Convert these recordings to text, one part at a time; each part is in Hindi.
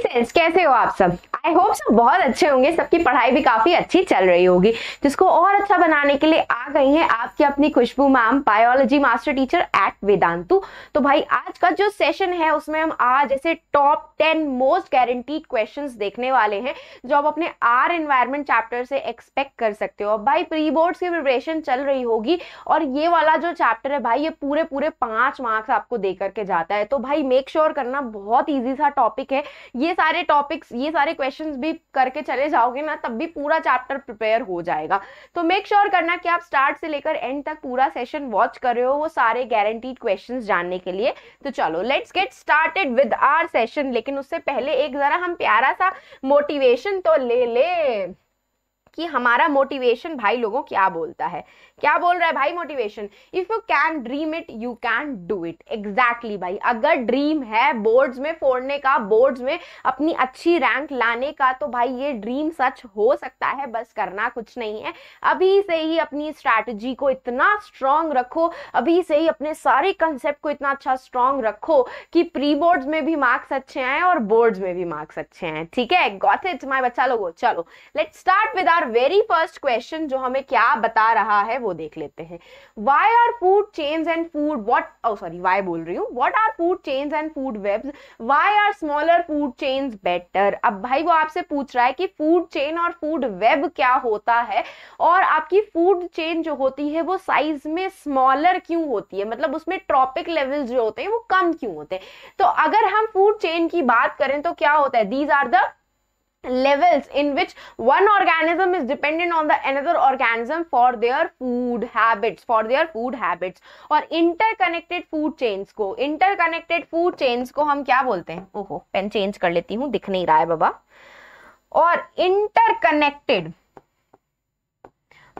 फ्रेंड्स, कैसे हो आप सब? आई होप सब बहुत अच्छे होंगे। सबकी पढ़ाई भी काफी अच्छी चल रही होगी। जिसको और अच्छा बनाने के लिए आ गई हैं आपकी अपनी Khushboo ma'am, biology master teacher at Vedantu. तो भाई आज का जो सेशन है उसमें हम आज ऐसे टॉप 10 मोस्ट गारंटीड क्वेश्चंस देखने वाले हैं जो आप अपने आर एनवायरमेंट चैप्टर से एक्सपेक्ट कर सकते हो। अब भाई प्री बोर्ड्स की प्रिपरेशन चल रही होगी और ये वाला जो चैप्टर है भाई ये पूरे 5 मार्क्स आपको दे करके जाता है। तो भाई मेक श्योर करना, बहुत ईजी सा टॉपिक है। ये सारे टॉपिक्स, ये सारे क्वेश्चंस भी करके चले जाओगे ना तब भी पूरा चैप्टर प्रिपेयर हो जाएगा। तो मेक श्योर करना कि आप स्टार्ट से लेकर एंड तक पूरा सेशन वॉच कर रहे हो वो सारे गारंटीड क्वेश्चंस जानने के लिए। तो चलो let's get started with our session. लेकिन उससे पहले एक जरा हम प्यारा सा मोटिवेशन तो ले ले कि हमारा मोटिवेशन भाई लोगों क्या बोलता है। क्या बोल रहा है भाई motivation? If you can dream it you can do it. Exactly भाई, अगर ड्रीम है बोर्ड्स में फोड़ने का, बोर्ड्स में अपनी अच्छी रैंक लाने का, तो भाई ये ड्रीम सच हो सकता है। बस करना कुछ नहीं है, अभी से ही अपनी स्ट्रैटेजी को इतना स्ट्रांग रखो, अभी से ही अपने सारे कंसेप्ट को इतना अच्छा स्ट्रांग रखो कि प्री बोर्ड्स में भी मार्क्स अच्छे आए और बोर्ड्स में भी मार्क्स अच्छे आए। ठीक है, गॉट इट माय बच्चा लोगों। चलो let's start with our very first question जो हमें क्या बता रहा है वो देख लेते हैं। Why are food chains and food why बोल रही हूँ, what are food chains and food webs? Why are smaller food chains better? अब भाई वो आपसे पूछ रहा है कि फूड चेन और फूड वेब क्या होता है और आपकी फूड चेन जो होती है वो साइज में स्मॉलर क्यों होती है, मतलब उसमें ट्रॉपिक लेवल जो होते हैं वो कम क्यों होते हैं। तो अगर हम फूड चेन की बात करें तो क्या होता है, these are the levels in which one organism is dependent on the another organism for their food habits, और interconnected food chains को हम क्या बोलते हैं? ओहो, पेन चेंज कर लेती हूँ, दिख नहीं रहा है बाबा। और interconnected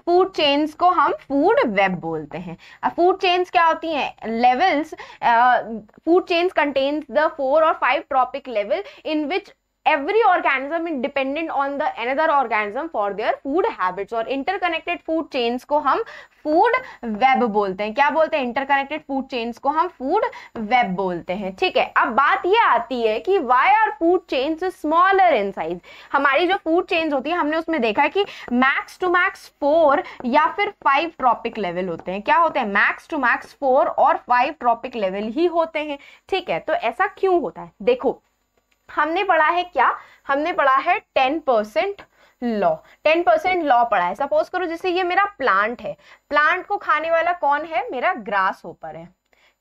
फूड चेन्स को हम फूड वेब बोलते हैं। फूड चेन्स क्या होती हैं? Levels. Food chains contains the 4 और 5 trophic level in which every organism is dependent on the another organism for their food habits। और interconnected food chains को हम food web बोलते हैं। क्या बोलते हैं? interconnected food chains को हम food web बोलते हैं। ठीक है, अब बात ये आती है कि why are food chains smaller in size? हमारी जो food chains होती है हमने उसमें देखा है कि max to max 4 या फिर 5 ट्रॉपिक लेवल होते हैं। क्या होते हैं? max to max 4 और 5 ट्रॉपिक लेवल ही होते हैं। ठीक है, तो ऐसा क्यों होता है? देखो हमने पढ़ा है क्या, हमने पढ़ा है 10% लॉ। 10% लॉ पढ़ा है। सपोज करो जैसे ये मेरा प्लांट है, प्लांट को खाने वाला कौन है? मेरा ग्रास होपर है।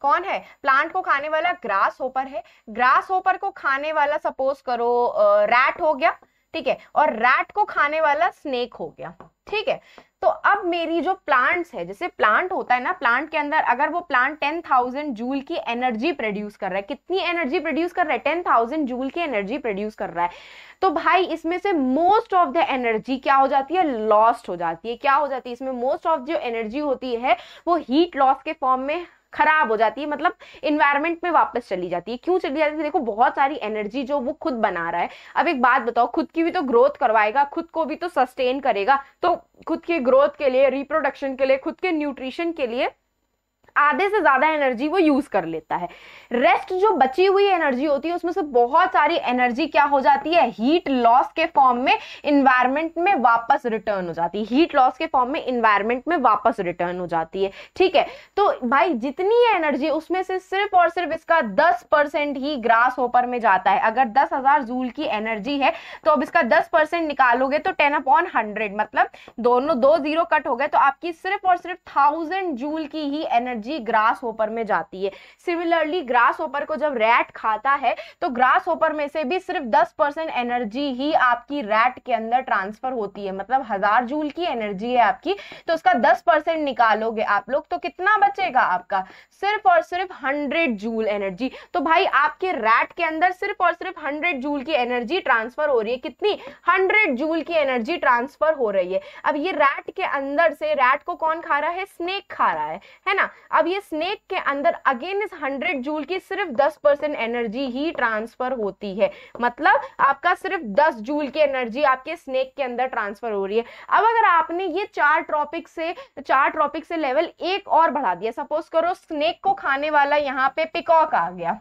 कौन है? प्लांट को खाने वाला ग्रास होपर है। ग्रास होपर को खाने वाला सपोज करो रैट हो गया। ठीक है, और रैट को खाने वाला स्नेक हो गया। ठीक है, तो अब मेरी जो प्लांट्स है, जैसे प्लांट होता है ना, प्लांट के अंदर अगर वो प्लांट 10,000 जूल की एनर्जी प्रोड्यूस कर रहा है, कितनी एनर्जी प्रोड्यूस कर रहा है? 10,000 जूल की एनर्जी प्रोड्यूस कर रहा है। तो भाई इसमें से मोस्ट ऑफ द एनर्जी क्या हो जाती है? लॉस्ट हो जाती है। क्या हो जाती है? इसमें मोस्ट ऑफ जो एनर्जी होती है वो हीट लॉस के फॉर्म में खराब हो जाती है, मतलब इन्वायरमेंट में वापस चली जाती है। क्यों चली जाती है? देखो बहुत सारी एनर्जी जो वो खुद बना रहा है। अब एक बात बताओ, खुद की भी तो ग्रोथ करवाएगा, खुद को भी तो सस्टेन करेगा, तो खुद की ग्रोथ के लिए, रिप्रोडक्शन के लिए, खुद के न्यूट्रिशन के लिए आधे से ज्यादा एनर्जी वो यूज कर लेता है। रेस्ट जो बची हुई एनर्जी होती है उसमें से बहुत सारी एनर्जी क्या हो जाती है? हीट लॉस के फॉर्म में इन्वायरमेंट में वापस रिटर्न हो जाती है। हीट लॉस के फॉर्म में इन्वायरमेंट में वापस रिटर्न हो जाती है। ठीक है, तो भाई जितनी एनर्जी उसमें से सिर्फ और सिर्फ इसका 10% ही ग्रास होपर में जाता है। अगर 10,000 जूल की एनर्जी है तो अब इसका 10% निकालोगे तो 10/100, मतलब दोनों 2 0 कट हो गए, तो आपकी सिर्फ और सिर्फ 1000 जूल की ही एनर्जी ग्रास होपर में जाती है। सिमिलरली ग्रास होपर को जब रैट खाता है तो ग्रास होपर में से भी सिर्फ 10% एनर्जी ही आपकी रैट के अंदर ट्रांसफर होती है, मतलब 1000 जूल की एनर्जी है आपकी, तो उसका 10% निकालोगे आप लोग तो कितना बचेगा आपका? सिर्फ और सिर्फ 100 जूल एनर्जी। तो भाई आपके रैट के अंदर सिर्फ और सिर्फ 100 जूल की एनर्जी ट्रांसफर हो रही है। कितनी? 100 जूल की एनर्जी ट्रांसफर हो रही है। अब ये रैट के अंदर से, रैट को कौन खा रहा है? स्नेक खा रहा है ना। अब ये स्नेक के अंदर अगेन इस 100 जूल की सिर्फ 10% एनर्जी ही ट्रांसफर होती है, मतलब आपका सिर्फ 10 जूल की एनर्जी आपके स्नेक के अंदर ट्रांसफर हो रही है। अब अगर आपने ये 4 ट्रॉपिक से लेवल एक और बढ़ा दिया, सपोज करो स्नेक को खाने वाला यहाँ पे पिकॉक आ गया,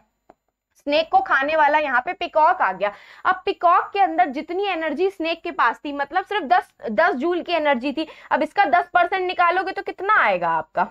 स्नेक को खाने वाला यहाँ पे पिकॉक आ गया। अब पिकॉक के अंदर जितनी एनर्जी स्नेक के पास थी, मतलब सिर्फ 10 जूल की एनर्जी थी, अब इसका 10% निकालोगे तो कितना आएगा आपका,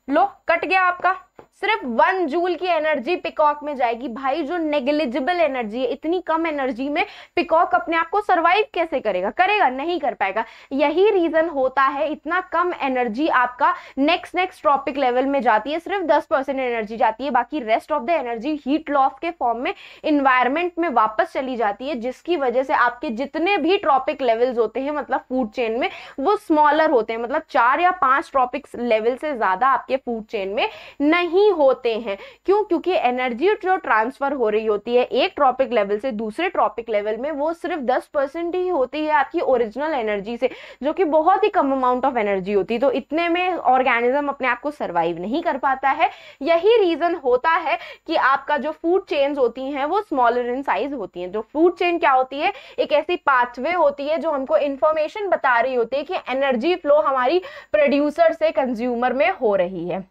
लो कट गया आपका, सिर्फ 1 जूल की एनर्जी पिकॉक में जाएगी। भाई जो नेग्लिजिबल एनर्जी है, इतनी कम एनर्जी में पिकॉक अपने आप को सरवाइव कैसे करेगा, करेगा नहीं कर पाएगा। यही रीजन होता है इतना कम एनर्जी आपका नेक्स्ट ट्रॉपिक लेवल में जाती है, सिर्फ 10% एनर्जी जाती है, बाकी rest of the energy heat loss के फॉर्म में इन्वायरमेंट में वापस चली जाती है, जिसकी वजह से आपके जितने भी ट्रॉपिक लेवल्स होते हैं मतलब फूड चेन में, वो स्मॉलर होते हैं, मतलब 4 या 5 ट्रॉपिक लेवल से ज्यादा आपके फूड चेन में नहीं होते हैं। क्यों? क्योंकि एनर्जी जो ट्रांसफर हो रही होती है एक ट्रॉपिक लेवल से दूसरे ट्रॉपिक लेवल में, वो सिर्फ 10% ही होती है आपकी ओरिजिनल एनर्जी से, जो कि बहुत ही कम अमाउंट ऑफ एनर्जी होती है। तो इतने में ऑर्गेनिज्म अपने आप को सर्वाइव नहीं कर पाता है। यही रीजन होता है कि आपका जो फूड चेन्स होती हैं वो स्मॉलर इन साइज होती हैं। जो फूड चेन क्या होती है, एक ऐसी पाथवे होती है जो हमको इंफॉर्मेशन बता रही होती है कि एनर्जी फ्लो हमारी प्रोड्यूसर से कंज्यूमर में हो रही है।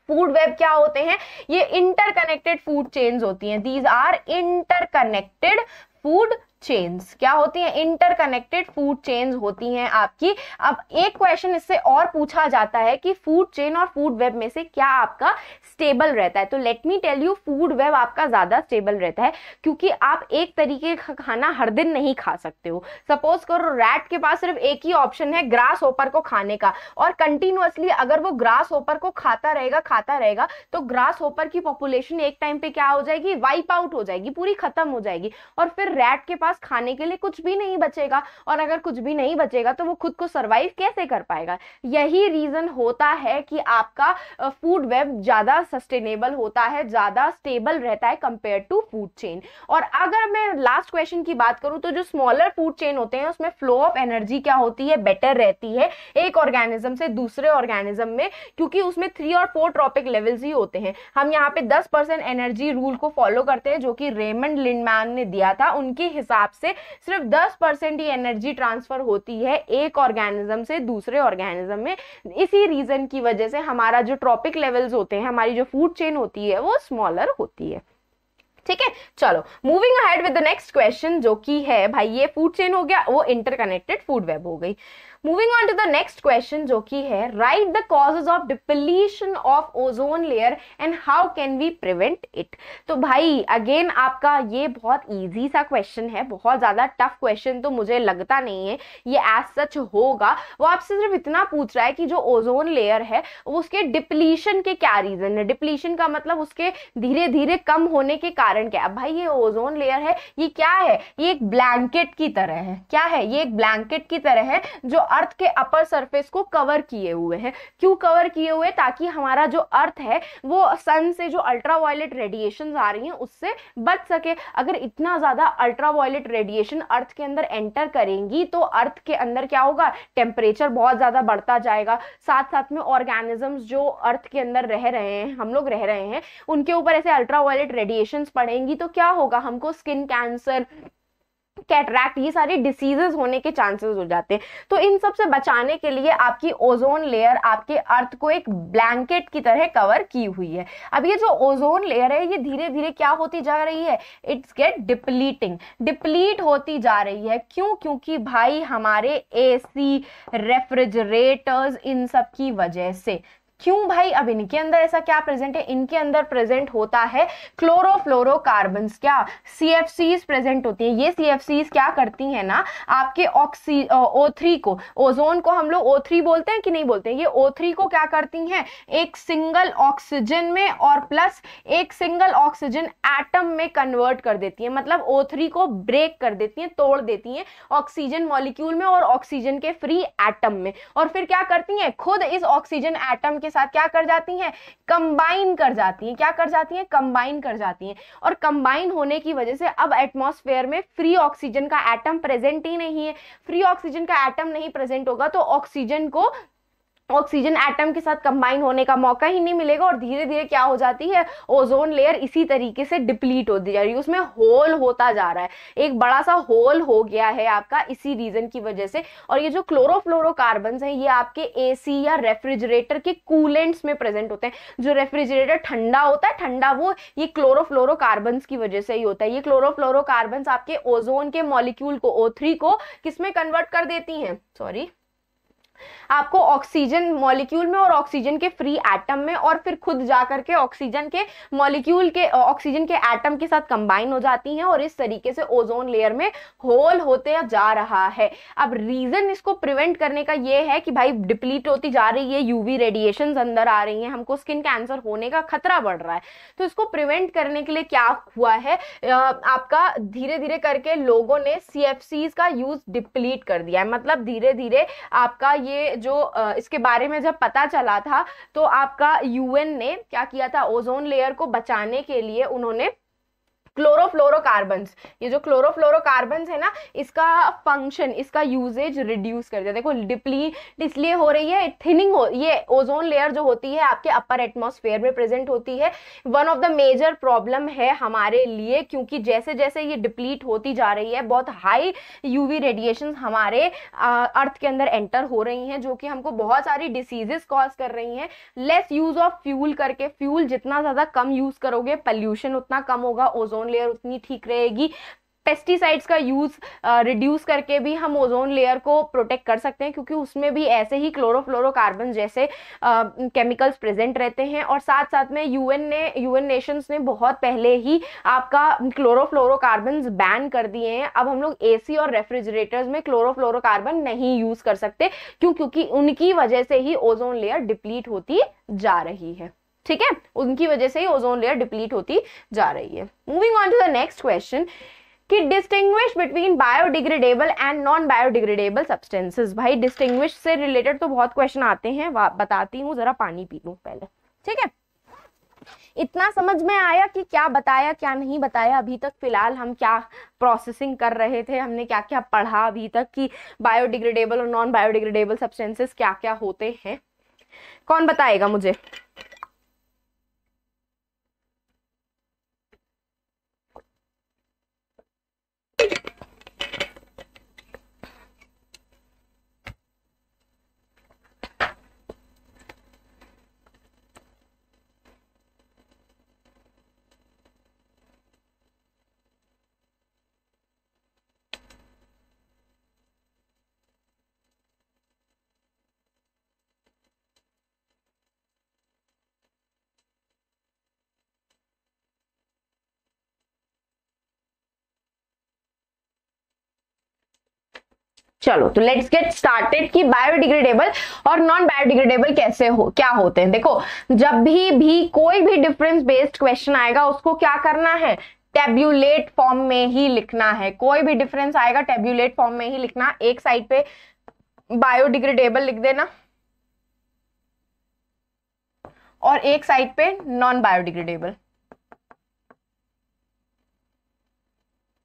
फूड वेब क्या होते हैं, ये इंटरकनेक्टेड फूड चेन्स होती हैं। These are interconnected food chains. क्या होती हैं? इंटरकनेक्टेड फूड चेन्स होती हैं आपकी। अब एक क्वेश्चन इससे और पूछा जाता है कि फूड चेन और फूड वेब में से क्या आपका स्टेबल रहता है। तो let me tell you, food web आपका ज्यादा स्टेबल रहता है, क्योंकि आप एक तरीके का खाना हर दिन नहीं खा सकते हो। सपोज करो रैट के पास सिर्फ एक ही ऑप्शन है ग्रास होपर को खाने का, और कंटिन्यूअसली अगर वो ग्रास होपर को खाता रहेगा तो ग्रास होपर की पॉपुलेशन एक टाइम पे क्या हो जाएगी, वाइप आउट हो जाएगी, पूरी खत्म हो जाएगी, और फिर रैट के पास खाने के लिए कुछ भी नहीं बचेगा। और अगर कुछ भी नहीं बचेगा तो वो खुद को सरवाइव कैसे कर पाएगा। यही रीजन होता है कि आपका फूड वेब ज्यादा सस्टेनेबल होता है, ज्यादा स्टेबल रहता है कंपेयर टू फूड चेन। और अगर मैं लास्ट क्वेश्चन की बात करूं तो जो स्मॉलर फूड चेन होते हैं उसमें फ्लो ऑफ एनर्जी क्या होती है, बेटर रहती है एक ऑर्गेनिज्म से दूसरे ऑर्गेनिज्म में, क्योंकि उसमें 3 और 4 ट्रॉपिक लेवल्स ही होते हैं। हम यहाँ पे 10% एनर्जी रूल को फॉलो करते हैं, जो कि रेमंड लिंडमैन ने दिया था। उनके हिसाब से सिर्फ 10% ही एनर्जी ट्रांसफर होती है एक ऑर्गेनिज्म से दूसरे ऑर्गेनिज्म में। इसी रीजन की वजह से हमारा जो ट्रॉपिक लेवल्स होते हैं, हमारी जो फूड चेन होती है वो स्मॉलर होती है। ठीक है, चलो moving ahead with the next question, जो कि है भाई ये फूड चेन हो गया, वो इंटरकनेक्टेड फूड वेब हो गई। Moving on to the next question, जो कि है write the causes of depletion of ozone layer and how can we prevent it. तो भाई अगेन आपका ये बहुत इजी सा क्वेश्चन है, बहुत ज्यादा टफ क्वेश्चन तो मुझे लगता नहीं है ये एज सच होगा। वो आपसे सिर्फ इतना पूछ रहा है कि जो ओजोन लेयर है उसके डिप्लीशन के क्या रीजन है। डिप्लीशन का मतलब उसके धीरे धीरे कम होने के कारण क्या है। भाई ये ओजोन लेयर है, ये क्या है, ये एक ब्लैंकेट की तरह है। क्या है? ये एक ब्लैंकेट की तरह है जो अर्थ के अपर सरफेस को कवर किए हुए हैं। क्यों कवर किए हुए? ताकि हमारा जो अर्थ है वो सन से जो अल्ट्रावायलेट रेडिएशन आ रही हैं उससे बच सके। अगर इतना ज्यादा अल्ट्रावायलेट रेडिएशन अर्थ के अंदर एंटर करेंगी तो अर्थ के अंदर क्या होगा, टेम्परेचर बहुत ज्यादा बढ़ता जाएगा। साथ साथ में ऑर्गेनिजम्स जो अर्थ के अंदर रह रहे हैं, हम लोग रह रहे हैं, उनके ऊपर ऐसे अल्ट्रावायलेट रेडिएशंस पड़ेंगी तो क्या होगा, हमको स्किन कैंसर, कैटरैक्ट, ये सारे डिसीजेस होने के चांसेस हो जाते हैं। तो इन सब से बचाने के लिए आपकी ओजोन लेयर आपके अर्थ को एक ब्लैंकेट की तरह कवर की हुई है। अब ये जो ओजोन लेयर है ये धीरे धीरे क्या होती जा रही है, इट्स गेट डिप्लीट होती जा रही है। क्यों? क्योंकि भाई हमारे एसी, रेफ्रिजरेटर्स, इन सब की वजह से। क्यों भाई? अब इनके अंदर ऐसा क्या प्रेजेंट है, इनके अंदर प्रेजेंट होता है क्लोरोफ्लोरोकार्बन्स, क्या CFCs प्रेजेंट होती हैं। ये CFCs क्या करती हैं ना, आपके O3 को, ओजोन को हम लोग O3 बोलते हैं कि नहीं बोलते हैं, ये O3 को क्या करती हैं, एक सिंगल ऑक्सीजन में और प्लस एक सिंगल ऑक्सीजन एटम में कन्वर्ट कर देती है। मतलब O3 को ब्रेक कर देती हैं, तोड़ देती हैं ऑक्सीजन मॉलिक्यूल में और ऑक्सीजन के फ्री एटम में, और फिर क्या करती हैं, खुद इस ऑक्सीजन एटम के साथ क्या कर जाती हैं, कंबाइन कर जाती हैं। क्या कर जाती हैं? कंबाइन कर जाती हैं। और कंबाइन होने की वजह से अब एटमॉस्फेयर में फ्री ऑक्सीजन का एटम प्रेजेंट ही नहीं है। फ्री ऑक्सीजन का एटम नहीं प्रेजेंट होगा तो ऑक्सीजन को ऑक्सीजन एटम के साथ कंबाइन होने का मौका ही नहीं मिलेगा, और धीरे धीरे क्या हो जाती है, ओजोन लेयर इसी तरीके से डिप्लीट होती जा रही है, उसमें होल होता जा रहा है, एक बड़ा सा होल हो गया है आपका इसी रीजन की वजह से। और ये जो क्लोरोफ्लोरोकार्बन्स हैं ये आपके एसी या रेफ्रिजरेटर के कूलेंट्स में प्रेजेंट होते हैं। जो रेफ्रिजरेटर ठंडा होता है, ठंडा वो ये क्लोरोफ्लोरोकार्बन्स की वजह से ही होता है। ये क्लोरोफ्लोरोकार्बन्स आपके ओजोन के मॉलिक्यूल को O3 को किसमें कन्वर्ट कर देती हैं, सॉरी, आपको ऑक्सीजन मॉलिक्यूल में और ऑक्सीजन के फ्री एटम में, और फिर खुद जाकर के ऑक्सीजन के मॉलिक्यूल के ऑक्सीजन के एटम के साथ कंबाइन हो जाती हैं, और इस तरीके से ओजोन लेयर में होल होते जा रहा है। अब रीजन इसको प्रिवेंट करने का ये है कि भाई डिप्लीट होती जा रही है, यूवी रेडिएशंस अंदर आ रही हैं, हमको स्किन कैंसर होने का खतरा बढ़ रहा है। तो इसको प्रिवेंट करने के लिए क्या हुआ है, आपका धीरे धीरे करके लोगों ने CFCs का यूज डिप्लीट कर दिया है। मतलब धीरे धीरे आपका ये जो इसके बारे में जब पता चला था तो आपका UN ने क्या किया था, ओजोन लेयर को बचाने के लिए उन्होंने क्लोरोफ्लोरोकार्बन्स, ये जो क्लोरोफ्लोरोकार्बन्स है ना, इसका फंक्शन, इसका यूजेज रिड्यूस कर दिया। देखो डिप्लीट इसलिए हो रही है, थिनिंग हो, ये ओजोन लेयर जो होती है आपके अपर एटमॉस्फेयर में प्रेजेंट होती है, one of the major problem है हमारे लिए, क्योंकि जैसे जैसे ये डिप्लीट होती जा रही है बहुत हाई यूवी रेडिएशन हमारे अर्थ के अंदर एंटर हो रही हैं, जो कि हमको बहुत सारी डिसीजेस कॉज कर रही हैं। लेस यूज ऑफ फ्यूल करके, फ्यूल जितना ज्यादा कम यूज करोगे पॉल्यूशन उतना कम होगा, ओजोन लेयर उतनी ठीक रहेगी। पेस्टिसाइड्स का यूज रिड्यूस करके भी हम ओजोन लेयर को प्रोटेक्ट कर सकते हैं, क्योंकि उसमें भी ऐसे ही क्लोरोफ्लोरोकार्बन जैसे केमिकल्स प्रेजेंट रहते हैं। और साथ साथ में यूएन नेशंस ने बहुत पहले ही आपका क्लोरोफ्लोरोकार्बन्स बैन कर दिए हैं। अब हम लोग एसी और रेफ्रिजरेटर्स में क्लोरोफ्लोरोकार्बन नहीं यूज कर सकते, क्योंकि उनकी वजह से ही ओजोन लेयर डिप्लीट होती जा रही है। ठीक है, उनकी वजह से ही ओजोन लेयर डिप्लीट होती जा रही है। Moving on to the next question कि distinguish between biodegradable and non biodegradable substances. भाई डिस्टिंग्विश से रिलेटेड तो बहुत क्वेश्चन आते हैं, बताती हूँ, जरा पानी पी लूं पहले। ठीक है, इतना समझ में आया कि क्या बताया क्या नहीं बताया अभी तक, फिलहाल हम क्या प्रोसेसिंग कर रहे थे, हमने क्या क्या पढ़ा अभी तक कि बायोडिग्रेडेबल और नॉन बायोडिग्रेडेबल सब्सटेंसेस क्या क्या होते हैं, कौन बताएगा मुझे? चलो तो लेट्स गेट स्टार्टेड कि बायोडिग्रेडेबल और नॉन बायोडिग्रेडेबल कैसे हो, क्या होते हैं। देखो जब भी कोई भी डिफरेंस बेस्ड क्वेश्चन आएगा उसको क्या करना है, टेब्यूलेट फॉर्म में ही लिखना है। कोई भी डिफरेंस आएगा टेब्यूलेट फॉर्म में ही लिखना। एक साइड पे बायोडिग्रेडेबल लिख देना और एक साइड पे नॉन बायोडिग्रेडेबल।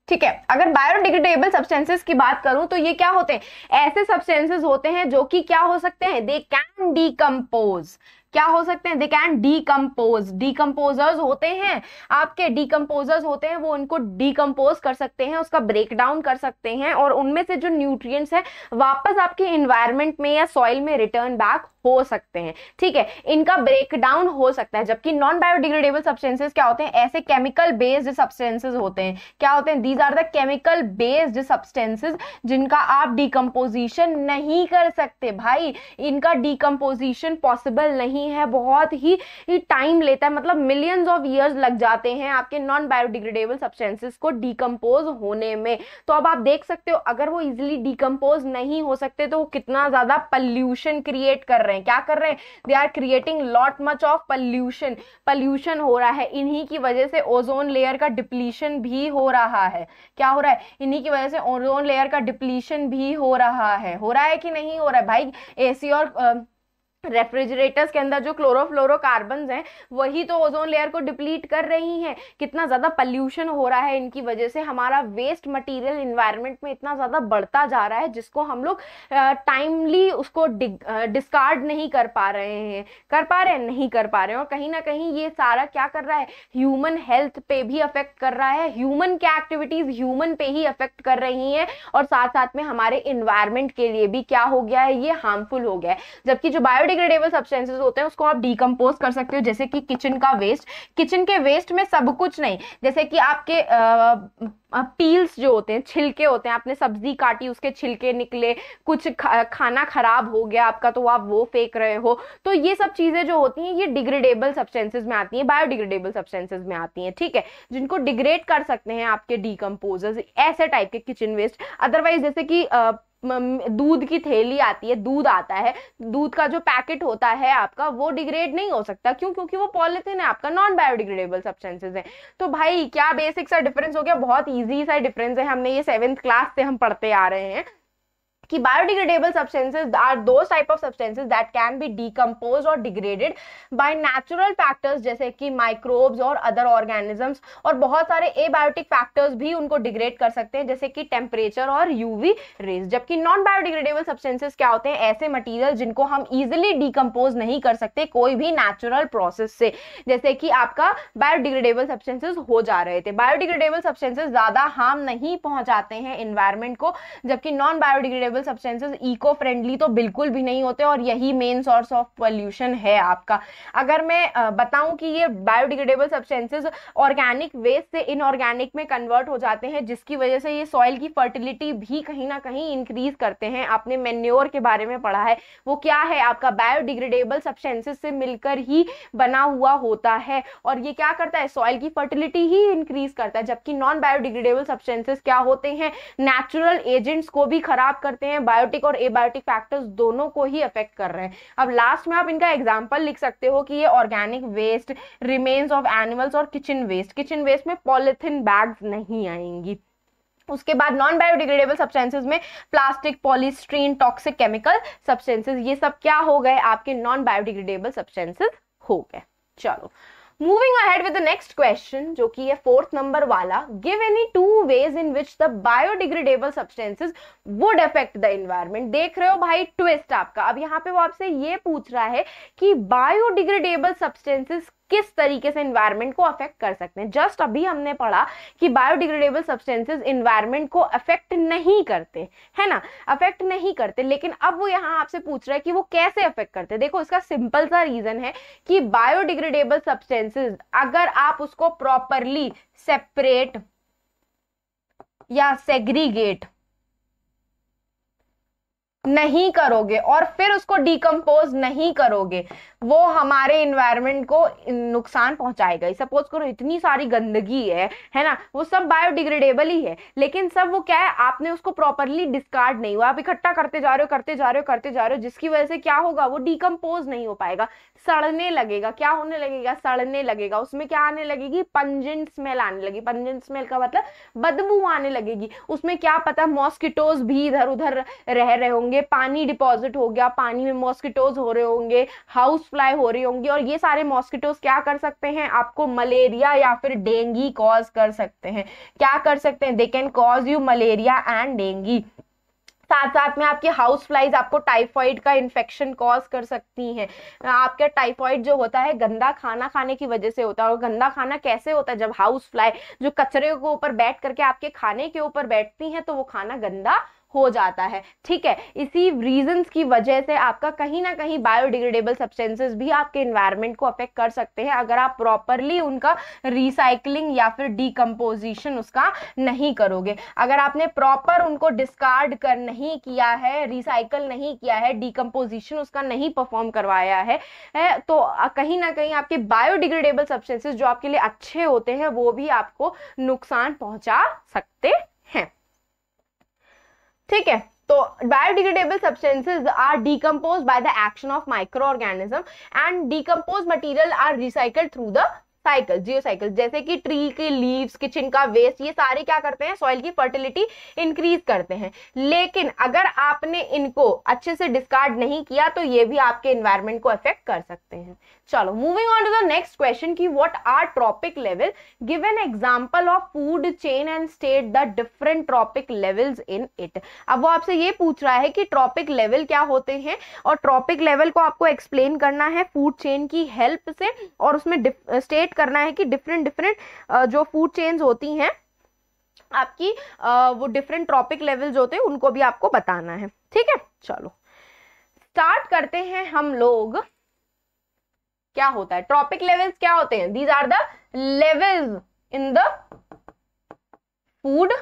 ठीक है, अगर बायोडिग्रेडेबल सब्सटेंसेस की बात करूं तो ये क्या होते हैं, ऐसे सब्सटेंसेस होते हैं जो कि क्या हो सकते हैं, दे कैन डीकम्पोज। क्या हो सकते हैं, दे कैन डीकम्पोज। डीकम्पोजर्स होते हैं आपके, डीकम्पोजर्स होते हैं, वो उनको डीकम्पोज कर सकते हैं, उसका ब्रेक डाउन कर सकते हैं, और उनमें से जो न्यूट्रिएंट्स है वापस आपके इन्वायरमेंट में या सॉइल में रिटर्न बैक हो सकते हैं। ठीक है, इनका ब्रेक डाउन हो सकता है। जबकि नॉन बायोडिग्रेडेबल सब्सटेंसेस क्या होते हैं, ऐसे केमिकल बेस्ड सब्सटेंसेस होते हैं। क्या होते हैं, these are the chemical based substances जिनका आप डीकम्पोजिशन नहीं कर सकते। भाई इनका डीकम्पोजिशन पॉसिबल नहीं है, बहुत ही टाइम लेता है, मतलब मिलियंस ऑफ ईयर्स लग जाते हैं आपके नॉन बायोडिग्रेडेबल सब्सटेंसेस को डीकम्पोज होने में। तो अब आप देख सकते हो अगर वो इजिली डीकम्पोज नहीं हो सकते तो वो कितना ज्यादा पॉल्यूशन क्रिएट कर रहे हैं। क्या कर रहे हैं, they are creating lot much of pollution. Pollution हो रहा है, इन्हीं की वजह से ओजोन लेयर का डिप्लीशन भी हो रहा है। क्या हो रहा है, इन्हीं की वजह से ओजोन लेयर का डिप्लीशन भी हो रहा है कि नहीं हो रहा है भाई। एसी और रेफ्रिजरेटर्स के अंदर जो क्लोरोफ्लोरोकार्बन्स हैं वही तो ओजोन लेयर को डिप्लीट कर रही हैं। कितना ज़्यादा पल्यूशन हो रहा है इनकी वजह से, हमारा वेस्ट मटेरियल इन्वायरमेंट में इतना ज़्यादा बढ़ता जा रहा है जिसको हम लोग टाइमली उसको डिस्कार्ड नहीं कर पा रहे हैं। नहीं कर पा रहे हैं। और कहीं ना कहीं ये सारा क्या कर रहा है, ह्यूमन हेल्थ पे भी अफेक्ट कर रहा है। ह्यूमन क्या एक्टिविटीज ह्यूमन पे ही अफेक्ट कर रही हैं और साथ साथ में हमारे इन्वायरमेंट के लिए भी क्या हो गया है, ये हार्मफुल हो गया है। जबकि जो बायोडिग्रेडेबल सब्सटेंसेस होते हैं उसको आप डिकम्पोज कर सकते हो, जैसे कि किचन का वेस्ट। किचन के वेस्ट में सब कुछ नहीं, जैसे कि आपके पील्स जो होते हैं, छिलके होते हैं, आपने सब्जी काटी उसके छिलके निकले, कुछ खाना खराब हो गया आपका तो आप वो फेंक रहे हो, तो ये सब चीजें जो होती हैं ये डिग्रेडेबल सब्सटेंसेस में आती हैं, बायोडिग्रेडेबल सब्सटेंसेस में आती हैं, ठीक है, जिनको डिग्रेड कर सकते हैं आपके डिकम्पोजर्स, ऐसे टाइप के किचन वेस्ट। अदरवाइज जैसे कि दूध की थैली आती है, दूध आता है, दूध का जो पैकेट होता है आपका वो डिग्रेड नहीं हो सकता। क्यों? क्योंकि वो पॉलिथीन है आपका, नॉन बायोडिग्रेडेबल सब्सटेंसेस है। तो भाई क्या बेसिक सा डिफरेंस हो गया, बहुत इजी सा डिफरेंस है, हमने ये 7th क्लास से हम पढ़ते आ रहे हैं कि biodegradable substances are those type of substances that can be decomposed or degraded by natural factors जैसे कि microbes और other organisms, और बहुत सारे abiotic factors भी उनको degrade कर सकते हैं जैसे कि temperature और UV rays। जबकि non biodegradable substances क्या होते हैं, ऐसे material जिनको हम easily decompose नहीं कर सकते कोई भी natural process से, जैसे कि आपका biodegradable substances हो जा रहे थे। biodegradable substances ज्यादा harm नहीं पहुंचाते हैं environment को, जबकि non biodegradable substances eco friendly तो बिल्कुल भी नहीं होते, और यही मेन सोर्स ऑफ पोल्यूशन है आपका। अगर मैं बताऊं कि ये बायोडिग्रेडेबल सब्सटेंसेस ऑर्गेनिक वेस्ट से इनऑर्गेनिक में कन्वर्ट हो जाते हैं, जिसकी वजह से ये सॉइल की फर्टिलिटी भी कहीं ना कहीं इंक्रीज करते हैं। आपने मैन्योर के बारे में पढ़ा है, वो क्या है आपका बायोडिग्रेडेबल सब्सटेंसेस से मिलकर ही बना हुआ होता है, और ये क्या करता है, सॉइल की फर्टिलिटी ही इंक्रीज करता है। जबकि नॉन बायोडिग्रेडेबल सब्सटेंसेस क्या होते हैं, नेचुरल एजेंट्स को भी खराब करते हैं, बायोटिक और एबायोटिक फैक्टर्स दोनों को ही अफेक्ट कर रहे हैं। अब लास्ट में आप इनका एग्जांपल लिख सकते हो कि ये organic waste, remains of animals और किचन वेस्ट। किचन वेस्ट में पॉलिथीन बैग्स नहीं आएंगी। उसके बाद नॉन बायोडिग्रेडेबल सब्सटेंसेस में plastic, polystyrene, toxic chemical substances, ये सब क्या हो गए, आपके नॉन बायोडिग्रेडेबल सब्सटेंसेस हो गए। चलो moving ahead with the next question, जो कि है 4th नंबर वाला, give any 2 ways in which the biodegradable substances would affect the environment। देख रहे हो भाई ट्विस्ट आपका। अब यहाँ पे वो आपसे ये पूछ रहा है कि बायोडिग्रेडेबल सब्सटेंसेस किस तरीके से एनवायरनमेंट को अफेक्ट कर सकते हैं। जस्ट अभी हमने पढ़ा कि बायोडिग्रेडेबल सब्सटेंसेस एनवायरनमेंट को अफेक्ट नहीं करते, है ना, अफेक्ट नहीं करते, लेकिन अब वो यहाँ आपसे पूछ रहा है कि वो कैसे अफेक्ट करते हैं। देखो इसका सिंपल सा रीजन है कि बायोडिग्रेडेबल सब्सटेंसेस अगर आप उसको प्रॉपरली सेपरेट या सेग्रीगेट नहीं करोगे और फिर उसको डिकम्पोज नहीं करोगे, वो हमारे इन्वायरमेंट को नुकसान पहुंचाएगा। सपोज करो इतनी सारी गंदगी है ना, वो सब बायोडिग्रेडेबल ही है, लेकिन सब वो क्या है, आपने उसको प्रॉपरली डिस्कार्ड नहीं हुआ, आप इकट्ठा करते जा रहे हो, जिसकी वजह से क्या होगा, वो डिकम्पोज नहीं हो पाएगा, सड़ने लगेगा। क्या होने लगेगा, सड़ने लगेगा। उसमें क्या आने लगेगी, पंजेंट स्मेल आने लगी। पंजेंट स्मेल का मतलब बदबू आने लगेगी। उसमें क्या पता मॉस्किटोज भी इधर उधर रह रहे होंगे, पानी डिपॉजिट हो गया, पानी में मॉस्किटोज हो रहे होंगे, हाउस फ्लाई हो रही होंगी, और ये सारे मॉस्किटोज क्या कर सकते हैं, आपको मलेरिया या फिर डेंगू कॉज कर सकते हैं। क्या कर सकते हैं, they can cause you malaria and dengue. साथ साथ में आपकी हाउस फ्लाइज आपको टाइफॉइड का इन्फेक्शन कॉज कर सकती हैं। आपका टाइफॉइड जो होता है गंदा खाना खाने की वजह से होता है, और गंदा खाना कैसे होता है, जब हाउस फ्लाई जो कचरे के ऊपर बैठ करके आपके खाने के ऊपर बैठती हैं तो वो खाना गंदा हो जाता है। ठीक है, इसी रीजंस की वजह से आपका कहीं ना कहीं बायोडिग्रेडेबल सब्सटेंसेस भी आपके एनवायरनमेंट को अफेक्ट कर सकते हैं अगर आप प्रॉपरली उनका रिसाइकलिंग या फिर डिकम्पोजिशन उसका नहीं करोगे। अगर आपने प्रॉपर उनको डिस्कार्ड कर नहीं किया है, रिसाइकल नहीं किया है, डिकम्पोजिशन उसका नहीं परफॉर्म करवाया है, तो कहीं ना कहीं आपके बायोडिग्रेडेबल सब्सटेंसेस जो आपके लिए अच्छे होते हैं वो भी आपको नुकसान पहुंचा सकते हैं। ठीक है, तो biodegradable substances are decompose by the action of micro organism and decompose material are recycled through the cycle, geo cycle, जैसे कि ट्री के लीव्स, किचन का वेस्ट, ये सारे क्या करते हैं, सॉइल की फर्टिलिटी इंक्रीज करते हैं। लेकिन अगर आपने इनको अच्छे से डिस्कार्ड नहीं किया तो ये भी आपके एनवायरनमेंट को अफेक्ट कर सकते हैं। चलो moving on to the next question की what are trophic level, give an example of food chain and state the different trophic levels in it. अब वो आपसे ये पूछ रहा है कि ट्रॉपिक लेवल क्या होते हैं और ट्रॉपिक लेवल को आपको एक्सप्लेन करना है फूड चेन की हेल्प से, और उसमें स्टेट करना है कि डिफरेंट जो फूड चेन्स होती हैं आपकी, वो डिफरेंट ट्रॉपिक लेवल्स होते हैं उनको भी आपको बताना है। ठीक है, चलो स्टार्ट करते हैं हम लोग। क्या होता है ट्रॉपिक लेवल्स, क्या होते हैं, these are the levels in the food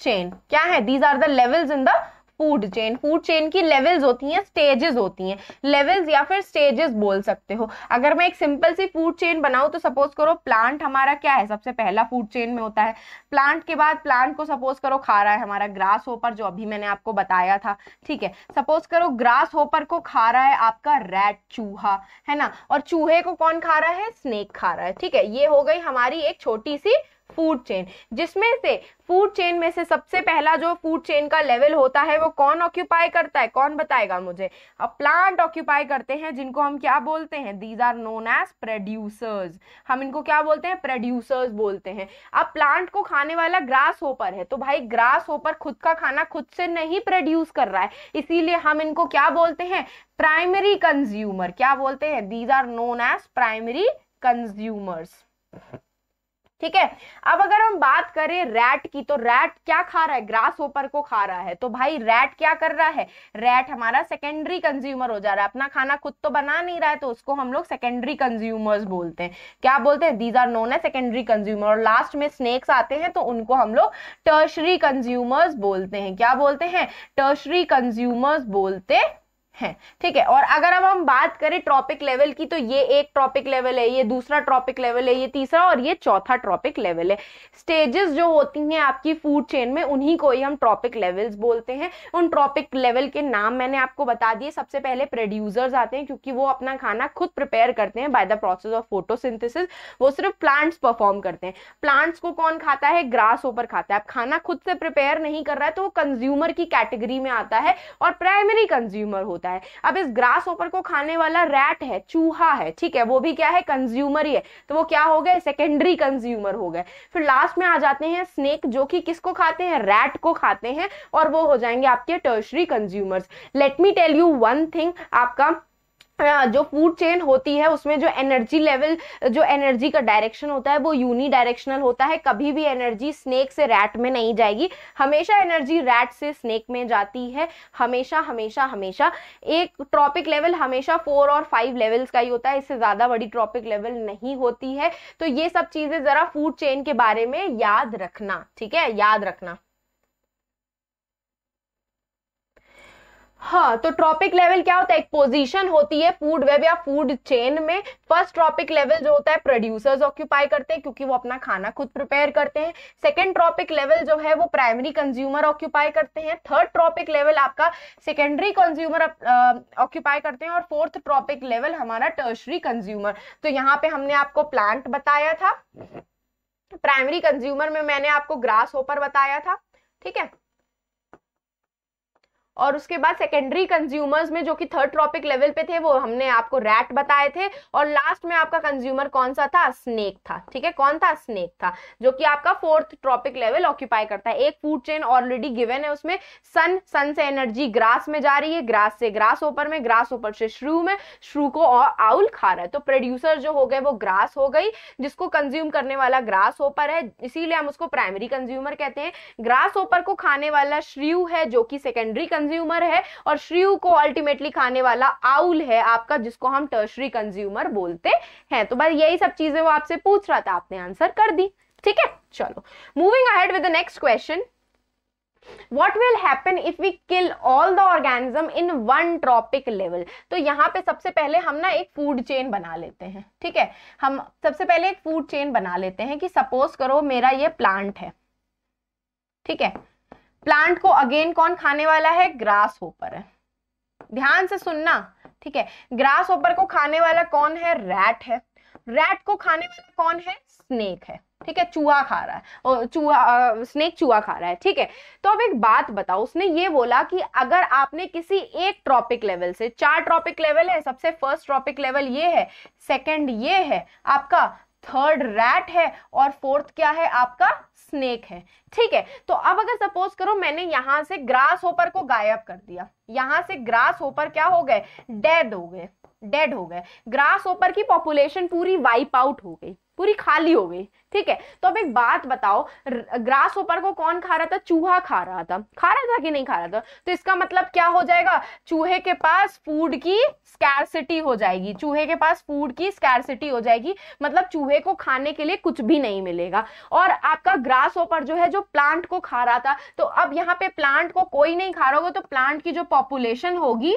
chain. क्या है, these are the levels in the food chain. Food chain की लेवल्स होती हैं, स्टेजेस होती हैं, लेवल्स या फिर स्टेजेस बोल सकते हो। अगर मैं एक सिंपल सी फूड चेन बनाऊं तो सपोज करो प्लांट हमारा क्या है, सबसे पहला फूड चेन में होता है। प्लांट के बाद प्लांट को सपोज करो खा रहा है हमारा ग्रास होपर, जो अभी मैंने आपको बताया था। ठीक है, सपोज करो ग्रास होपर को खा रहा है आपका रैट, चूहा, है ना, और चूहे को कौन खा रहा है, स्नेक खा रहा है। ठीक है, ये हो गई हमारी एक छोटी सी फूड चेन, जिसमें से फूड चेन में से सबसे पहला जो फूड चेन का लेवल होता है वो कौन ऑक्यूपाई करता है, कौन बताएगा मुझे। अब प्लांट ऑक्यूपाई करते हैं, जिनको हम क्या बोलते हैं, these are known as producers. हम इनको क्या बोलते हैं, प्रोड्यूसर्स बोलते हैं। अब प्लांट को खाने वाला ग्रास होपर है, तो भाई ग्रास होपर खुद का खाना खुद से नहीं प्रोड्यूस कर रहा है, इसीलिए हम इनको क्या बोलते हैं, प्राइमरी कंज्यूमर। क्या बोलते हैं, these are known as primary consumers. ठीक है, अब अगर हम बात करें रैट की, तो रैट क्या खा रहा है, ग्रास होपर को खा रहा है, तो भाई रैट क्या कर रहा है, रैट हमारा सेकेंडरी कंज्यूमर हो जा रहा है, अपना खाना खुद तो बना नहीं रहा है, तो उसको हम लोग सेकेंडरी कंज्यूमर्स बोलते हैं। क्या बोलते हैं, these are known as secondary consumer. और लास्ट में स्नेक्स आते हैं तो उनको हम लोग टर्शरी कंज्यूमर्स बोलते हैं। क्या बोलते हैं, टर्शरी कंज्यूमर्स बोलते है। ठीक है, और अगर अब हम बात करें ट्रॉपिक लेवल की, तो ये एक ट्रॉपिक लेवल है, ये दूसरा ट्रॉपिक लेवल है, ये तीसरा और ये चौथा ट्रॉपिक लेवल है। स्टेजेस जो होती हैं आपकी फूड चेन में, उन्हीं को ही हम ट्रॉपिक लेवल्स बोलते हैं। उन ट्रॉपिक लेवल के नाम मैंने आपको बता दिए। सबसे पहले प्रोड्यूसर्स आते हैं, क्योंकि वो अपना खाना खुद प्रिपेयर करते हैं by the process of photosynthesis. वो सिर्फ प्लांट्स परफॉर्म करते हैं। प्लांट्स को कौन खाता है, ग्रास होपर खाता है। अब खाना खुद से प्रिपेयर नहीं कर रहा है तो वो कंज्यूमर की कैटेगरी में आता है और प्राइमरी कंज्यूमर होता है। अब इस ग्रास होपर को खाने वाला रैट है, चूहा है, ठीक है, वो भी क्या है, कंज्यूमर ही है, तो वो क्या हो गए, सेकेंडरी कंज्यूमर हो गए। फिर लास्ट में आ जाते हैं स्नेक, जो कि किसको खाते हैं, रैट को खाते हैं, और वो हो जाएंगे आपके tertiary consumers. Let me tell you one thing, आपका जो फूड चेन होती है उसमें जो एनर्जी लेवल, जो एनर्जी का डायरेक्शन होता है वो यूनी डायरेक्शनल होता है। कभी भी एनर्जी स्नेक से रैट में नहीं जाएगी, हमेशा एनर्जी रैट से स्नेक में जाती है। हमेशा हमेशा हमेशा एक ट्रॉपिक लेवल हमेशा 4 और 5 लेवल्स का ही होता है, इससे ज्यादा बड़ी ट्रॉपिक लेवल नहीं होती है। तो ये सब चीजें जरा फूड चेन के बारे में याद रखना, ठीक है, याद रखना। हाँ, तो ट्रॉपिक लेवल क्या होता है, एक पोजीशन होती है फूड वेब या फूड चेन में। फर्स्ट ट्रॉपिक लेवल जो होता है प्रोड्यूसर्स ऑक्यूपाई करते हैं, क्योंकि वो अपना खाना खुद प्रिपेयर करते हैं। सेकंड ट्रॉपिक लेवल जो है वो प्राइमरी कंज्यूमर ऑक्यूपाई करते हैं। थर्ड ट्रॉपिक लेवल आपका सेकेंडरी कंज्यूमर ऑक्यूपाई करते हैं, और फोर्थ ट्रॉपिक लेवल हमारा टर्शरी कंज्यूमर। तो यहाँ पे हमने आपको प्लांट बताया था, प्राइमरी कंज्यूमर में मैंने आपको ग्रास होपर बताया था, ठीक है, और उसके बाद सेकेंडरी कंज्यूमर्स में जो कि थर्ड ट्रॉपिक लेवल पे थे वो हमने आपको रैट बताए थे, और लास्ट में आपका कंज्यूमर कौन सा था, स्नेक था। ठीक है, कौन था, स्नेक था, जो कि आपका फोर्थ ट्रॉपिक लेवल ऑक्यूपाई करता है। एक फूड चेन ऑलरेडी गिवन है, उसमें सन से एनर्जी ग्रास में जा रही है, ग्रास से ग्रास होपर में, ग्रास होपर से श्रू में, श्रू को आउल खा रहा है। तो प्रोड्यूसर जो हो गए वो ग्रास हो गई, जिसको कंज्यूम करने वाला ग्रास होपर है, इसीलिए हम उसको प्राइमरी कंज्यूमर कहते हैं। ग्रास होपर को खाने वाला श्रू है, जो कि सेकेंडरी कंज्यूमर है, और श्रीव को अल्टीमेटली खाने वाला आउल है आपका, जिसको हम टर्शरी कंज्यूमर बोलते हैं। तो बस यही सब चीजें वो आपसे पूछ रहा था, आपने आंसर कर दी। ठीक है, चलो moving ahead with the next question, What will happen if we kill all the organism in one tropic level? तो यहाँ पे सबसे पहले हम ना एक फूड चेन बना लेते हैं, ठीक है, हम सबसे पहले एक फूड चेन बना लेते हैं कि सपोज करो मेरा ये प्लांट है, ठीक है, प्लांट को अगेन कौन खाने वाला है, ग्रास होपर है। ध्यान से सुनना, ठीक है, ग्रास होपर को खाने वाला कौन है, रैट है। रैट को खाने वाला कौन है? स्नेक है, ठीक है, चूहा खा रहा है, और चूहा स्नेक चूहा खा रहा है, ठीक है। तो अब एक बात बताओ, उसने ये बोला कि अगर आपने किसी एक ट्रॉपिक लेवल से, 4 ट्रॉपिक लेवल है, सबसे फर्स्ट ट्रॉपिक लेवल ये है, सेकंड ये है आपका, थर्ड रैट है, और फोर्थ क्या है आपका? स्नेक है, ठीक है। तो अब अगर सपोज करो मैंने यहां से ग्रास होपर को गायब कर दिया, यहां से ग्रास होपर क्या हो गए? डेड हो गए, डेड हो गए। ग्रास होपर की पॉपुलेशन पूरी वाइप आउट हो गई, पूरी खाली हो गई, ठीक है। तो अब एक बात बताओ, ग्रास होपर को कौन खा रहा था? चूहा खा रहा था, खा रहा था कि नहीं खा रहा था? तो इसका मतलब क्या हो जाएगा? चूहे के पास फूड की स्कैरसिटी हो जाएगी, चूहे के पास फूड की स्कैरसिटी हो जाएगी, मतलब चूहे को खाने के लिए कुछ भी नहीं मिलेगा। और आपका ग्रास होपर जो है, जो प्लांट को खा रहा था, तो अब यहाँ पे प्लांट को कोई नहीं खा रहा होगा, तो प्लांट की जो पॉपुलेशन होगी,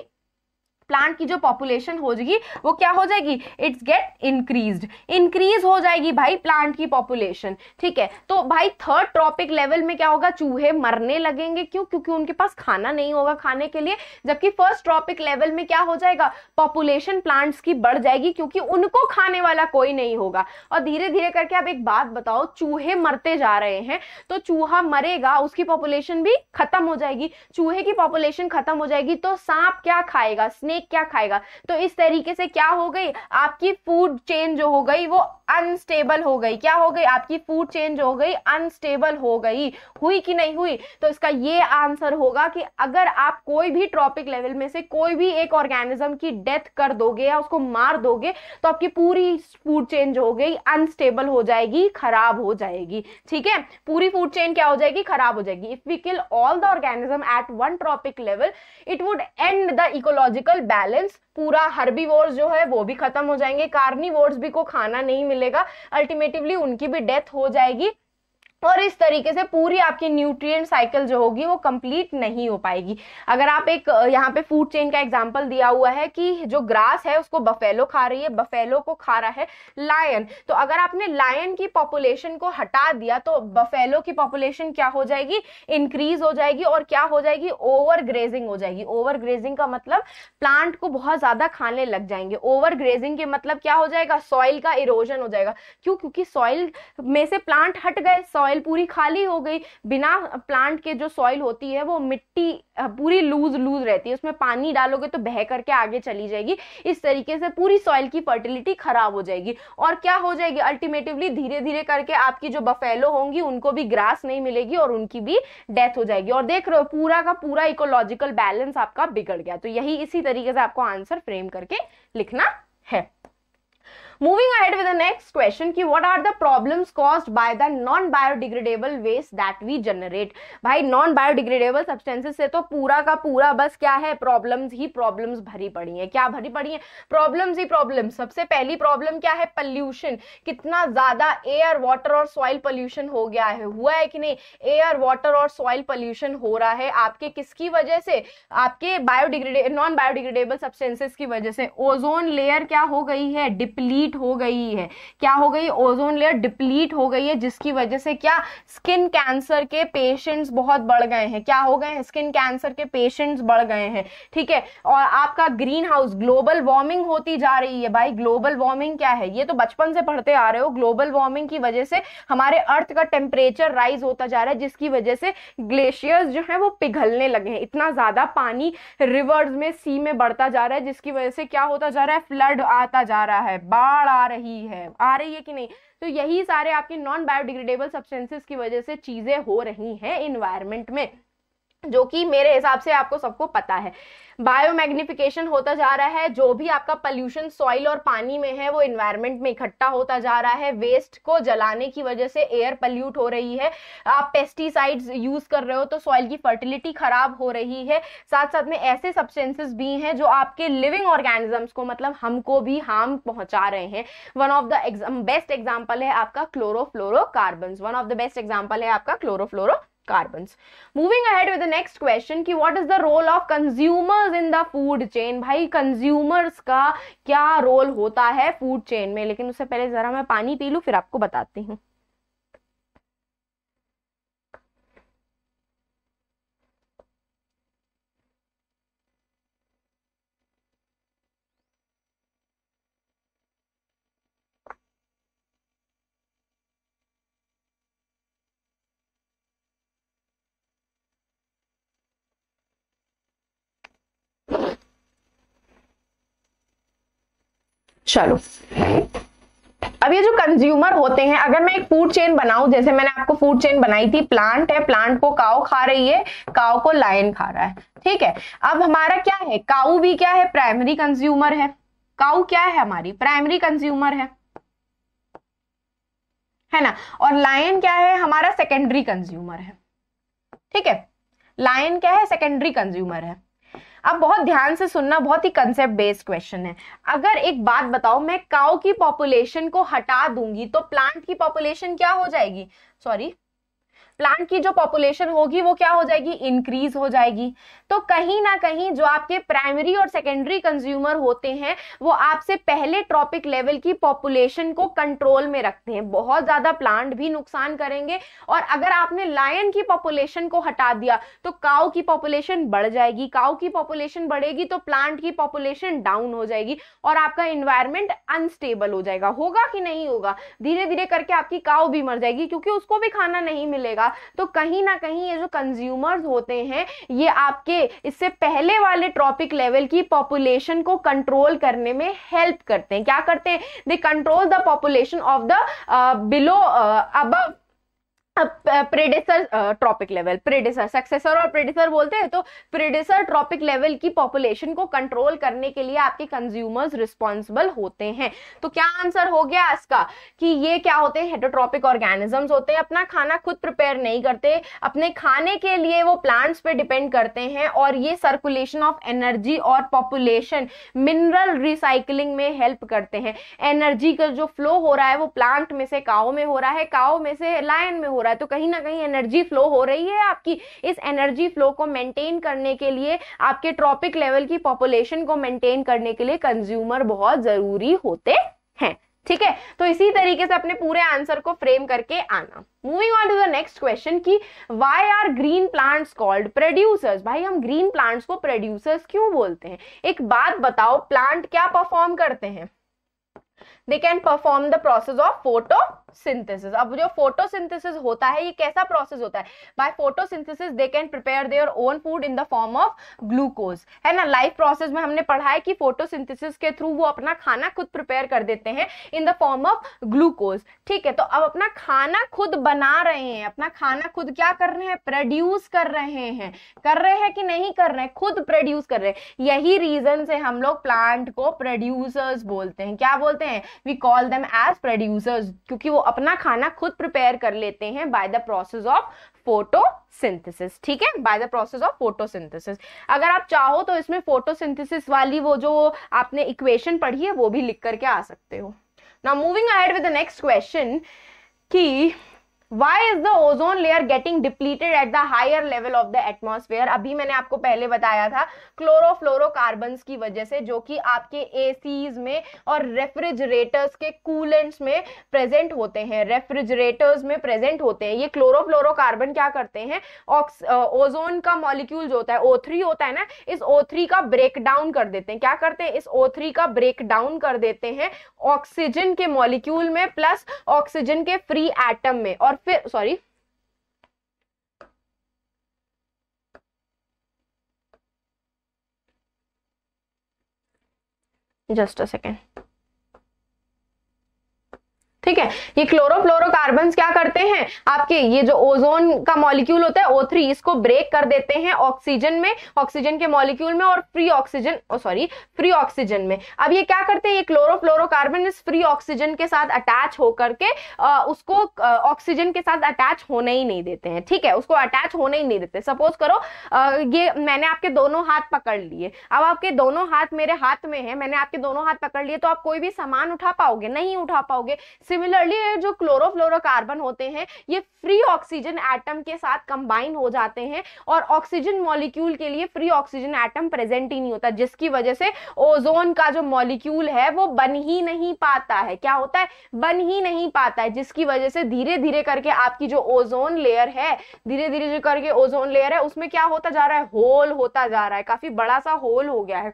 प्लांट की जो पॉपुलेशन हो जाएगी वो क्या हो जाएगी? इट्स गेट इंक्रीज्ड, इंक्रीज हो जाएगी भाई प्लांट की पॉपुलेशन, ठीक है। तो भाई थर्ड ट्रॉपिक लेवल में क्या होगा? चूहे मरने लगेंगे, क्यों? क्योंकि उनके पास खाना नहीं होगा खाने के लिए। जबकि फर्स्ट ट्रॉपिक लेवल में क्या हो जाएगा? पॉपुलेशन प्लांट्स की बढ़ जाएगी, क्योंकि उनको खाने वाला कोई नहीं होगा। और धीरे धीरे करके आप एक बात बताओ, चूहे मरते जा रहे हैं, तो चूहा मरेगा, उसकी पॉपुलेशन भी खत्म हो जाएगी। चूहे की पॉपुलेशन खत्म हो जाएगी तो सांप क्या खाएगा? स्नेक क्या खाएगा? तो इस तरीके से क्या हो गई? आपकी फूड चेन जो हो गई वो अनस्टेबल हो गई। क्या हो गई? आपकी फूड चेन जो हो गई अनस्टेबल हो गई। हुई कि नहीं हुई? तो इसका ये आंसर होगा कि अगर आप कोई भी ट्रॉपिक लेवल में से कोई भी एक ऑर्गेनिज्म की डेथ कर दोगे या उसको मार दोगे, तो आपकी पूरी फूड चेन जो हो गई अनस्टेबल हो जाएगी, खराब हो जाएगी, ठीक है। पूरी फूड चेन क्या हो जाएगी? खराब हो जाएगी। If we kill all the organism at one trophic level, it would end the ecological balance. पूरा हर्बीवोर्स जो है वो भी खत्म हो जाएंगे, कार्निवोर्स भी को खाना नहीं मिलेगा, अल्टीमेटली उनकी भी डेथ हो जाएगी, और इस तरीके से पूरी आपकी न्यूट्रिएंट साइकिल जो होगी वो कंप्लीट नहीं हो पाएगी। अगर आप एक यहाँ पे फूड चेन का एग्जांपल दिया हुआ है कि जो ग्रास है उसको बफेलो खा रही है, बफेलो को खा रहा है लायन, तो अगर आपने लायन की पॉपुलेशन को हटा दिया तो बफेलो की पॉपुलेशन क्या हो जाएगी? इंक्रीज हो जाएगी, और क्या हो जाएगी? ओवर ग्रेजिंग हो जाएगी। ओवर ग्रेजिंग का मतलब प्लांट को बहुत ज्यादा खाने लग जाएंगे। ओवर ग्रेजिंग के मतलब क्या हो जाएगा? सॉइल का इरोजन हो जाएगा। क्यों? क्योंकि सॉइल में से प्लांट हट गए, सॉइल पूरी खाली हो गई। बिना प्लांट के जो सॉइल होती है वो मिट्टी पूरी लूज लूज रहती है, उसमें पानी डालोगे तो बह करके आगे चली जाएगी। इस तरीके से पूरी सॉइल की फर्टिलिटी खराब हो जाएगी, और क्या हो जाएगी? अल्टीमेटली धीरे धीरे करके आपकी जो बफेलो होंगी उनको भी ग्रास नहीं मिलेगी और उनकी भी डेथ हो जाएगी। और देख रहे हो पूरा का पूरा इकोलॉजिकल बैलेंस आपका बिगड़ गया। तो यही इसी तरीके से आपको आंसर फ्रेम करके लिखना है। Moving ahead with the next question कि what are the problems caused by the non-biodegradable waste that we generate? भाई non biodegradable substances से तो पूरा का पूरा बस क्या है? प्रॉब्लम्स ही प्रॉब्लम्स भरी पड़ी हैं। क्या भरी पड़ी हैं? प्रॉब्लम्स ही प्रॉब्लम्स। सबसे पहली प्रॉब्लम क्या है? पॉल्यूशन। कितना ज्यादा एयर वाटर और सॉइल पॉल्यूशन हो गया है, हुआ है कि नहीं? एयर वाटर और सॉइल पॉल्यूशन हो रहा है आपके किसकी वजह से? आपके नॉन बायोडिग्रेडेबल सब्सटेंसेस की वजह से। ओजोन लेयर क्या हो गई है? डिप्लीट हो गई है। क्या हो गई? ओजोन लेयर डिप्लीट हो गई है, जिसकी वजह से क्या? स्किन कैंसर के पेशेंट्स बहुत बढ़ गए हैं। क्या हो गए हैं? स्किन कैंसर के पेशेंट्स बढ़ गए हैं, ठीक है। और आपका ग्रीन हाउस, ग्लोबल वार्मिंग होती जा रही है। भाई ग्लोबल वार्मिंग क्या है? ये तो बचपन से पढ़ते आ रहे हो। ग्लोबल वार्मिंग की वजह से हमारे अर्थ का टेम्परेचर राइज होता जा रहा है, जिसकी वजह से ग्लेशियर्स जो है वो पिघलने लगे हैं। इतना ज्यादा पानी रिवर्स में, सी में बढ़ता जा रहा है, जिसकी वजह से क्या होता जा रहा है? फ्लड आता जा रहा है, बाढ़ आ रही है कि नहीं? तो यही सारे आपके नॉन बायोडिग्रेडेबल सब्सटेंसेस की वजह से चीजें हो रही हैं एनवायरनमेंट में, जो कि मेरे हिसाब से आपको सबको पता है। बायोमैग्निफिकेशन होता जा रहा है, जो भी आपका पॉल्यूशन सॉइल और पानी में है वो एनवायरनमेंट में इकट्ठा होता जा रहा है। वेस्ट को जलाने की वजह से एयर पॉल्यूट हो रही है। आप पेस्टिसाइड्स यूज कर रहे हो तो सॉइल की फर्टिलिटी खराब हो रही है। साथ साथ में ऐसे सब्सटेंसेस भी हैं जो आपके लिविंग ऑर्गेनिजम्स को, मतलब हमको भी हार्म पहुंचा रहे हैं। One of the best example है आपका chlorofluorocarbon. One of the best example है आपका chlorofluorocarbons. Moving ahead with the next question कि what is the role of consumers in the food chain? भाई कंज्यूमर्स का क्या रोल होता है फूड चेन में? लेकिन उससे पहले जरा मैं पानी पी लूं, फिर आपको बताती हूँ। चलो, अब ये जो कंज्यूमर होते हैं, अगर मैं एक फूड चेन बनाऊं, जैसे मैंने आपको फूड चेन बनाई थी, प्लांट है, प्लांट को काऊ खा रही है, काऊ को लायन खा रहा है, ठीक है। अब हमारा क्या है, काऊ भी क्या है, प्राइमरी कंज्यूमर है, काऊ क्या है हमारी, प्राइमरी कंज्यूमर है ना, और लायन क्या है हमारा, सेकेंडरी कंज्यूमर है, ठीक है। लायन क्या है, सेकेंडरी कंज्यूमर है। अब बहुत ध्यान से सुनना, बहुत ही कंसेप्ट बेस्ड क्वेश्चन है। अगर एक बात बताओ, मैं काऊ की पॉपुलेशन को हटा दूंगी तो प्लांट की पॉपुलेशन क्या हो जाएगी, सॉरी, प्लांट की जो पॉपुलेशन होगी वो क्या हो जाएगी, इंक्रीज हो जाएगी। तो कहीं ना कहीं जो आपके प्राइमरी और सेकेंडरी कंज्यूमर होते हैं वो आपसे पहले ट्रॉपिक लेवल की पॉपुलेशन को कंट्रोल में रखते हैं, बहुत ज्यादा प्लांट भी नुकसान करेंगे। और अगर आपने लायन की पॉपुलेशन को हटा दिया तो काऊ की पॉपुलेशन बढ़ जाएगी, काऊ की पॉपुलेशन बढ़ेगी तो प्लांट की पॉपुलेशन डाउन हो जाएगी और आपका एनवायरमेंट अनस्टेबल हो जाएगा। होगा कि नहीं होगा, धीरे धीरे करके आपकी काऊ भी मर जाएगी क्योंकि उसको भी खाना नहीं मिलेगा। तो कहीं ना कहीं ये जो कंज्यूमर्स होते हैं ये आपके इससे पहले वाले ट्रॉपिक लेवल की पॉपुलेशन को कंट्रोल करने में हेल्प करते हैं। क्या करते हैं, they control the population of the below above predecessor trophic level, predecessor, successor और प्रेडेसर बोलते हैं, तो प्रेडेसर ट्रॉपिक लेवल की पॉपुलेशन को कंट्रोल करने के लिए आपके कंज्यूमर्स रिस्पॉन्सिबल होते हैं। तो क्या आंसर हो गया इसका कि ये क्या होते हैं, हेटेरोट्रॉपिक ऑर्गेनिजम्स होते हैं, अपना खाना खुद प्रिपेयर नहीं करते, अपने खाने के लिए वो प्लांट्स पे डिपेंड करते हैं और ये सर्कुलेशन ऑफ एनर्जी और पॉपुलेशन मिनरल रिसाइकलिंग में हेल्प करते हैं। एनर्जी का जो फ्लो हो रहा है वो प्लांट में से काऊ में हो रहा है, काऊ में से लायन में हो रहा है, तो कहीं ना कहीं एनर्जी फ्लो हो रही है आपकी। इस एनर्जी फ्लो को मेंटेन करने के लिए, आपके ट्रॉपिक लेवल की पॉपुलेशन को मेंटेन करने के लिए कंज्यूमर बहुत जरूरी होते हैं, ठीक है। तो इसी तरीके से अपने पूरे आंसर को फ्रेम करके आना। Moving on to the next question की why are green plants called producers. भाई हम ग्रीन प्लांट्स को प्रोड्यूसर्स क्यों बोलते हैं, एक बात बताओ, प्लांट क्या परफॉर्म करते हैं, they can perform the process of photosynthesis। अब जो photosynthesis होता है ये कैसा प्रोसेस होता है, by photosynthesis they can prepare their own food in the form of glucose, है ना। लाइफ प्रोसेस में हमने पढ़ा है कि फोटोसिंथेसिस के थ्रू वो अपना खाना खुद प्रिपेयर कर देते हैं in the form of glucose, ठीक है। तो अब अपना खाना खुद बना रहे हैं, अपना खाना खुद क्या कर रहे हैं, प्रोड्यूस कर रहे हैं कि नहीं कर रहे हैं, खुद प्रोड्यूस कर रहे हैं। यही रीजन से हम लोग प्लांट को प्रोड्यूसर्स बोलते हैं। क्या बोलते हैं, we call them as producers, क्योंकि वो अपना खाना खुद प्रिपेयर कर लेते हैं by the process of photosynthesis, ठीक है, by the process of photosynthesis. अगर आप चाहो तो इसमें फोटोसिंथेसिस वाली वो जो आपने इक्वेशन पढ़ी है वो भी लिख करके आ सकते हो। Now moving ahead with the next question कि Why is the ozone layer getting depleted at the higher level of the atmosphere? अभी मैंने आपको पहले बताया था क्लोरोफ्लोरोकार्बन्स की वजह से, जो कि आपके एसीज में और रेफ्रिजरेटर्स के कूलेंट्स में प्रेजेंट होते हैं, रेफ्रिजरेटर्स में प्रेजेंट होते हैं। ये क्लोरोफ्लोरोकार्बन क्या करते हैं, ओजोन का मॉलिक्यूल जो होता है O3 होता है ना, इस O3 का ब्रेक डाउन कर देते हैं। क्या करते हैं, इस O3 का ब्रेक डाउन कर देते हैं ऑक्सीजन के मॉलिक्यूल में प्लस ऑक्सीजन के फ्री एटम में, और फिर सॉरी जस्ट अ सेकेंड, ठीक है। ये क्लोरोफ्लोरोकार्बन्स क्या करते हैं, आपके ये जो ओजोन का मॉलिक्यूल होता है O3, इसको ब्रेक कर देते हैं ऑक्सीजन में, ऑक्सीजन के मॉलिक्यूल में और फ्री ऑक्सीजन में। अब ये क्या करते हैं, ये क्लोरोफ्लोरोकार्बन इस फ्री ऑक्सीजन के साथ अटैच होकर के उसको ऑक्सीजन के साथ अटैच होने ही नहीं देते हैं, ठीक है, उसको अटैच होने ही नहीं देते। सपोज करो ये मैंने आपके दोनों हाथ पकड़ लिए, अब आपके दोनों हाथ मेरे हाथ में है, मैंने आपके दोनों हाथ पकड़ लिए, तो आप कोई भी सामान उठा पाओगे, नहीं उठा पाओगे। सिमिलरली जो क्लोरोफ्लोरोकार्बन होते हैं ये फ्री ऑक्सीजन एटम के साथ कंबाइन हो जाते हैं और ऑक्सीजन मॉलिक्यूल के लिए फ्री ऑक्सीजन एटम प्रेजेंट ही नहीं होता, जिसकी वजह से ओजोन का जो मॉलिक्यूल है वो बन ही नहीं पाता है। क्या होता है, बन ही नहीं पाता है, जिसकी वजह से धीरे धीरे करके आपकी जो ओजोन लेयर है, धीरे धीरे जो करके ओजोन लेयर है उसमें क्या होता जा रहा है, होल होता जा रहा है, काफी बड़ा सा होल हो गया है।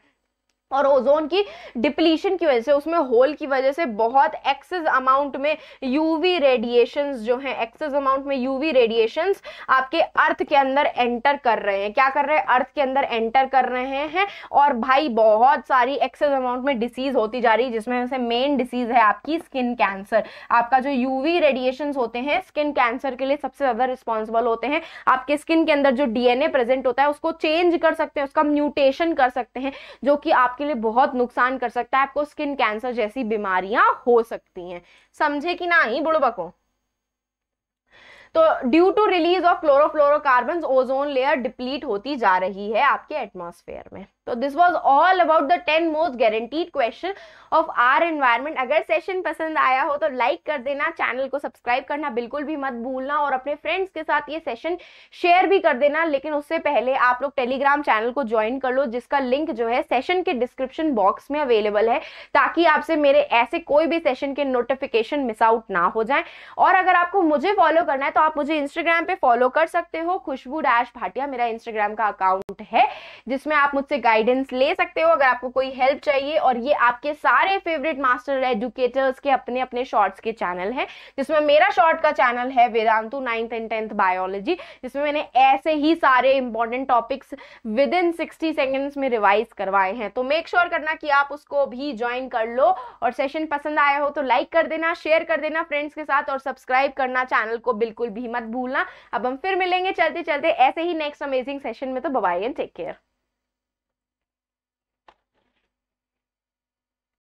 और ओजोन की डिप्लीशन की वजह से, उसमें होल की वजह से बहुत एक्सेस अमाउंट में यूवी रेडिएशंस जो हैं, एक्सेस अमाउंट में यूवी रेडिएशंस आपके अर्थ के अंदर एंटर कर रहे हैं। क्या कर रहे हैं? अर्थ के अंदर एंटर कर रहे हैं। और भाई बहुत सारी एक्सेस अमाउंट में डिसीज होती जा रही है, जिसमें से मेन डिसीज है आपकी स्किन कैंसर। आपका जो यूवी रेडिएशंस होते हैं स्किन कैंसर के लिए सबसे ज्यादा रिस्पॉन्सिबल होते हैं। आपके स्किन के अंदर जो डीएनए प्रेजेंट होता है उसको चेंज कर सकते हैं, उसका म्यूटेशन कर सकते हैं, जो कि आपके लिए बहुत नुकसान कर सकता है। आपको स्किन कैंसर जैसी बीमारियां हो सकती हैं। समझे कि नहीं बुड़बको? तो due to release of chlorofluorocarbon ozone layer deplete होती जा रही है आपके एटमॉस्फेयर में। तो this was all about the 10 most guaranteed question of our environment. अगर सेशन पसंद आया हो तो लाइक कर देना, चैनल को सब्सक्राइब करना बिल्कुल भी मत भूलना, और अपने फ्रेंड्स के साथ ये सेशन शेयर भी कर देना। लेकिन उससे पहले आप लोग टेलीग्राम चैनल को ज्वाइन कर लो, जिसका लिंक जो है सेशन के डिस्क्रिप्शन बॉक्स में अवेलेबल है, ताकि आपसे मेरे ऐसे कोई भी सेशन के नोटिफिकेशन मिस आउट ना हो जाए। और अगर आपको मुझे फॉलो करना है तो आप मुझे इंस्टाग्राम पे फॉलो कर सकते हो, खुशबू-भाटिया मेरा इंस्टाग्राम का अकाउंट है, जिसमें आप मुझसे गाइडेंस ले सकते हो अगर आपको कोई हेल्प चाहिए। और ये आपके सारे फेवरेट मास्टर एजुकेटर्स के अपने अपने शॉर्ट्स के चैनल हैं, जिसमें मेरा शॉर्ट का चैनल है Vedantu 9th and 10th biology, जिसमें मैंने ऐसे ही सारे important topics with in 60 seconds में रिवाइज करवाए हैं। तो मेक श्योर करना कि आप उसको भी ज्वाइन कर लो। और सेशन पसंद आया हो तो लाइक कर देना, शेयर कर देना फ्रेंड्स के साथ, और सब्सक्राइब करना चैनल को बिल्कुल भी मत भूलना। अब हम फिर मिलेंगे चलते चलते ऐसे ही नेक्स्ट अमेजिंग सेशन में। तो bye bye and take care.